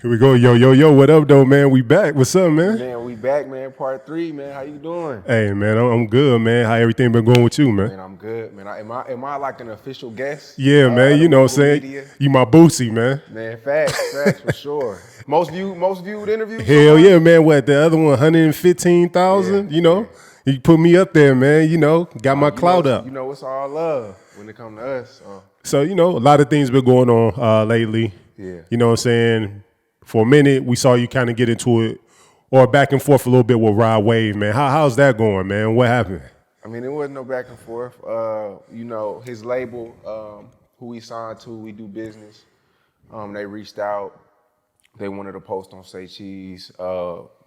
Here we go. Yo, yo, yo. What up, though, man? We back. What's up, man? Man, we back, man. Part 3, man. How you doing? Hey, man, I'm good, man. How everything been going with you, man? Man, I'm good, man. Am I like an official guest? Yeah, man. You know what I'm saying? Media? You my boosie, man. Man, facts for sure. Most viewed interviews? Hell yeah, man. What, the other one, 115,000? You know? Yeah. You put me up there, man. You know, got my clout up. You know, it's all love when it comes to us. So, you know, a lot of things been going on lately. Yeah. You know what I'm saying? For a minute, we saw you kind of get into it or back and forth a little bit with Rodwave, man. How's that going, man? What happened? I mean, it wasn't no back and forth. You know, his label, who he signed to, we do business. They reached out. They wanted to post on Say Cheese.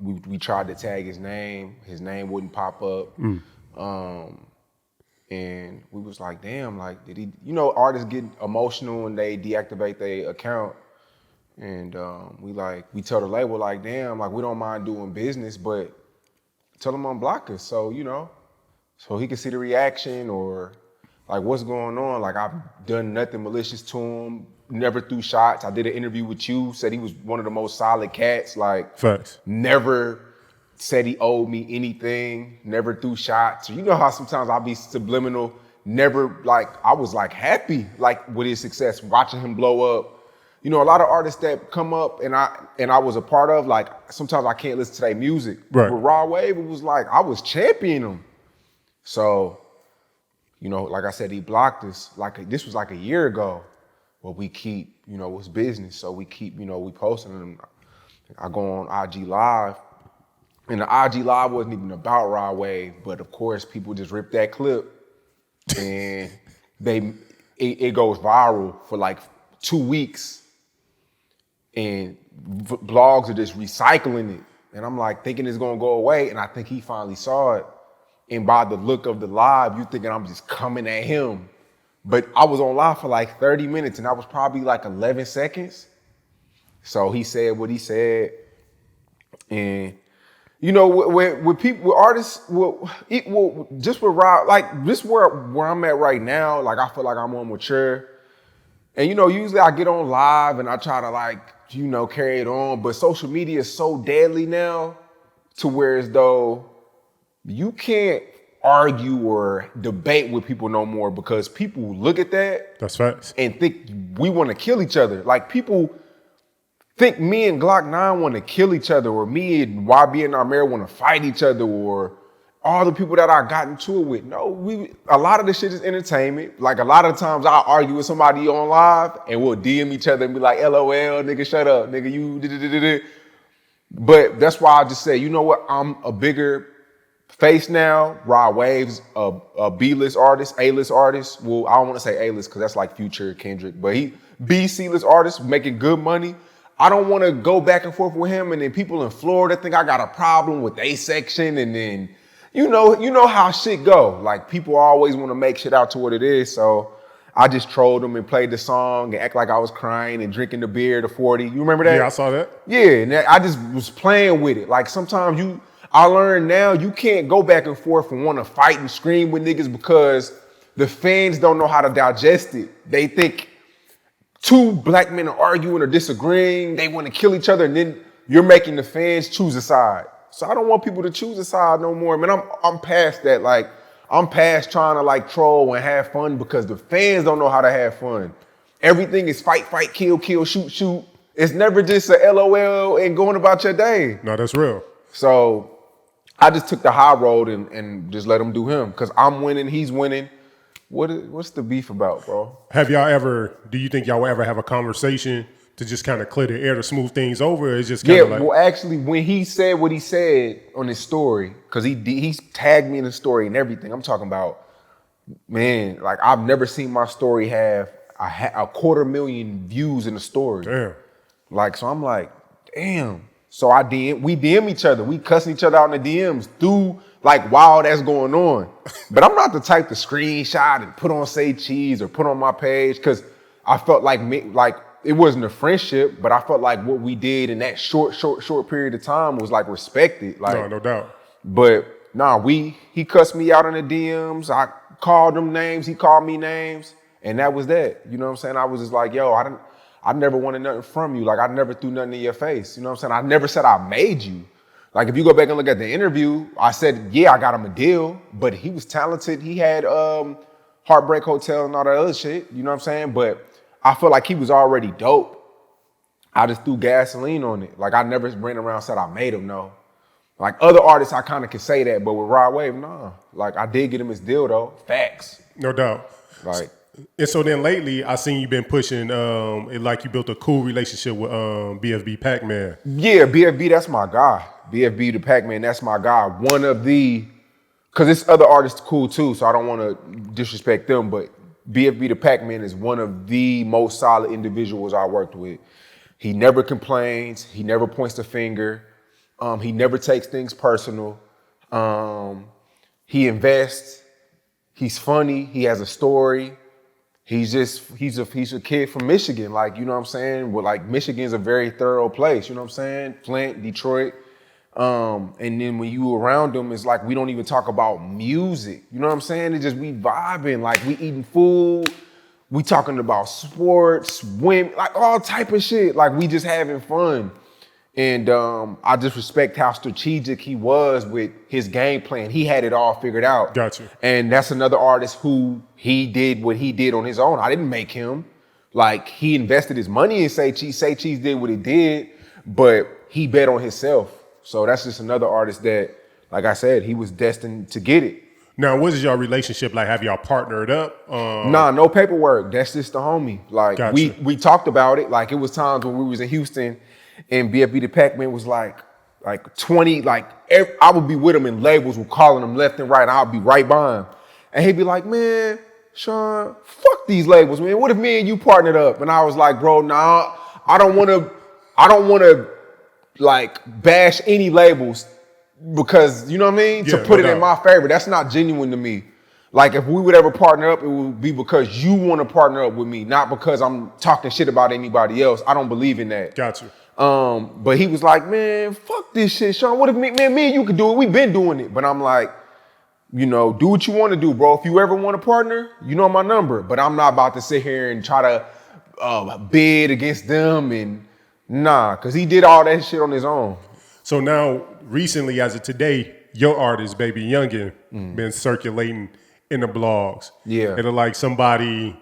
We tried to tag his name. His name wouldn't pop up. And we was like, damn, like, did he, you know, artists get emotional when they deactivate their account. And we tell the label, like, damn, like, we don't mind doing business, but tell them unblock us. So, you know, so he can see the reaction or like what's going on. Like, I've done nothing malicious to him, never threw shots. I did an interview with you, said he was one of the most solid cats. Like, facts. Never said he owed me anything, never threw shots. You know how sometimes I'll be subliminal, never, like, I was like happy, like, with his success, watching him blow up. You know, a lot of artists that come up and I was a part of, like, sometimes I can't listen to their music. Right. With Rodwave, it was like, I was championing him. So, you know, like I said, he blocked us. This was like a year ago. But we keep, you know, it's business. So we keep, you know, we posting them. I go on IG Live. And the IG Live wasn't even about Rodwave. But of course, people just ripped that clip. And it goes viral for like 2 weeks. And blogs are just recycling it. And I'm like thinking it's gonna go away. And I think he finally saw it. And by the look of the live, you thinking I'm just coming at him. But I was on live for like 30 minutes and I was probably like 11 seconds. So he said what he said. And you know, with people, with artists, just with Rod, like this where I'm at right now, like I feel like I'm more mature. And you know, usually I get on live and I try to, like, you know, carry it on, but social media is so deadly now to where as though you can't argue or debate with people no more because people look at that. That's facts. And think we want to kill each other. Like, people think me and Glock 9 want to kill each other, or me and YB and Armero want to fight each other, or all the people that I got into it with. No, a lot of this shit is entertainment. Like, a lot of times I'll argue with somebody on live and we'll DM each other and be like, LOL, nigga, shut up, nigga, you da-da-da-da-da. But that's why I just say, you know what, I'm a bigger face now. Rodwave's a B-list artist, A-list artist. Well, I don't want to say A-list because that's like Future, Kendrick, but he B, C-list artist making good money. I don't want to go back and forth with him and then people in Florida think I got a problem with A section, and then you know how shit go. Like, people always want to make shit out to what it is. So I just trolled him and played the song and act like I was crying and drinking the beer, the 40. You remember that? Yeah, I saw that. Yeah, and I just was playing with it. Like, sometimes I learned now you can't go back and forth and want to fight and scream with niggas because the fans don't know how to digest it. They think two black men are arguing or disagreeing, they want to kill each other, and then you're making the fans choose a side. So I don't want people to choose a side no more. Man, I'm past that. Like, I'm past trying to, like, troll and have fun because the fans don't know how to have fun. Everything is fight, kill, shoot. It's never just a LOL and going about your day. No, that's real. So I just took the high road and just let him do him because I'm winning, he's winning. What's the beef about, bro? Do you think y'all will ever have a conversation to just kind of clear the air to smooth things over? It's just kind of like... Well, actually, when he said what he said on his story, because he tagged me in the story and everything, I'm talking about, man, like, I've never seen my story have a 250,000 views in the story. Damn. Like, so I'm like, damn. So we DM each other. We cussing each other out in the DMs through, like, while that's going on. But I'm not the type to screenshot and put on Say Cheese or put on my page, because I felt like it wasn't a friendship, but I felt like what we did in that short period of time was, like, respected. Like, no doubt. But nah, he cussed me out in the DMs. I called him names. He called me names. And that was that. You know what I'm saying? I was just like, yo, I never wanted nothing from you. Like, I never threw nothing in your face. You know what I'm saying? I never said I made you. Like, if you go back and look at the interview, I said, yeah, I got him a deal, but he was talented. He had Heartbreak Hotel and all that other shit. You know what I'm saying? But I feel like he was already dope. I just threw gasoline on it. Like, I never ran around and said I made him, no. Like, other artists, I kind of can say that, but with Rodwave, nah. Like, I did get him his deal, though. Facts. No doubt. Like, and so then lately, I seen you been pushing, like you built a cool relationship with BFB Pac-Man. Yeah, BFB, that's my guy. BFB the Pac-Man, that's my guy. One of the, because this other artist cool too, so I don't want to disrespect them, but BFB the Pac-Man is one of the most solid individuals I worked with. He never complains. He never points the finger. He never takes things personal. He invests. He's funny. He has a story. He's a kid from Michigan. Like, you know what I'm saying? Well, like, Michigan's a very thorough place. You know what I'm saying? Flint, Detroit. And then when you around him, it's like we don't even talk about music. You know what I'm saying? It's just we vibing. Like, we eating food. We talking about sports, women, like all type of shit. Like, we just having fun. And I just respect how strategic he was with his game plan. He had it all figured out. Gotcha. And that's another artist who he did what he did on his own. I didn't make him. Like, he invested his money in Say Cheese. Say Cheese did what he did, but he bet on himself. So that's just another artist that, like I said, he was destined to get it. Now, what is your relationship like? Have y'all partnered up? Nah, no paperwork. That's just the homie. Like, Gotcha. we talked about it. Like, it was times when we was in Houston and BFB the Pac-Man was like 20, I would be with him and labels were calling him left and right. And I'll be right by him. And he'd be like, man, Shawn, fuck these labels, man. What if me and you partnered up? And I was like, bro, nah, I don't want to like bash any labels because, you know what I mean? Yeah, to put no it in my favor. That's not genuine to me. Like, if we would ever partner up, it would be because you want to partner up with me, not because I'm talking shit about anybody else. I don't believe in that. Gotcha. But he was like, man, fuck this shit, Shawn. What if me and you could do it? We've been doing it. But I'm like, you know, do what you want to do, bro. If you ever want to partner, you know my number. But I'm not about to sit here and try to bid against them and nah, because he did all that shit on his own. So now, recently, as of today, your artist, Baby Youngin, been circulating in the blogs. Yeah. It'll like somebody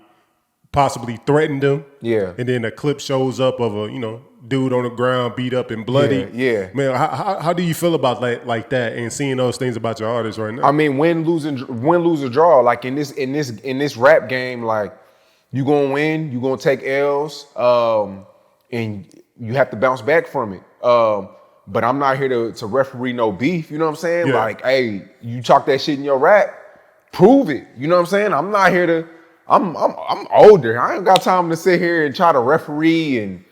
possibly threatened him. Yeah. And then a clip shows up of a, dude on the ground beat up and bloody. Yeah. Man, how do you feel about like that and seeing those things about your artist right now? I mean, win, lose, or draw. Like, in this rap game, like, you gonna win, you gonna take L's, and you have to bounce back from it. But I'm not here to referee no beef. You know what I'm saying? Yeah. Like, hey, you talk that shit in your rap, prove it. You know what I'm saying? I'm not here to. I'm older. I ain't got time to sit here and try to referee and.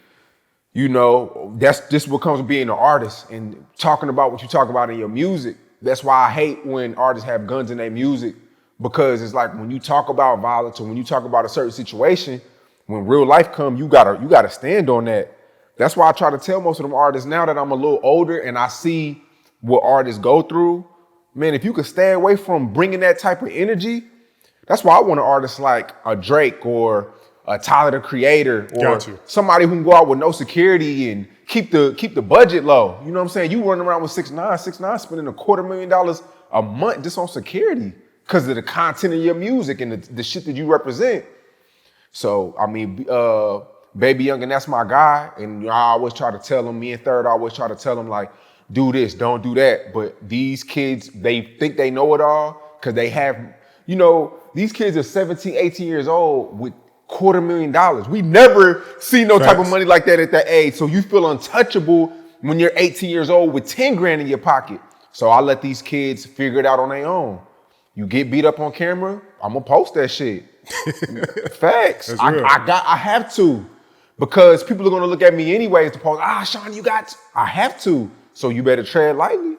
That's just what comes with being an artist and talking about what you talk about in your music. That's why I hate when artists have guns in their music, because it's like when you talk about violence or when you talk about a certain situation, when real life comes, you gotta stand on that. That's why I try to tell most of them artists now that I'm a little older and I see what artists go through. Man, if you could stay away from bringing that type of energy, that's why I want an artist like a Drake or a Tyler the Creator, or somebody who can go out with no security and keep the budget low. You know what I'm saying? You running around with 6ix9ine spending $250,000 a month just on security because of the content of your music and the shit that you represent. So, I mean, Baby Youngin, that's my guy. And I always try to tell him, me and Third, I always try to tell him, like, do this, don't do that. But these kids, they think they know it all because they have, these kids are 17, 18 years old with $250,000. We never see no type of money like that at that age. So you feel untouchable when you're 18 years old with 10 grand in your pocket. So I let these kids figure it out on their own. You get beat up on camera, I'm gonna post that shit. Facts. I have to, because people are gonna look at me anyways to post, Shawn, I have to. So you better tread lightly.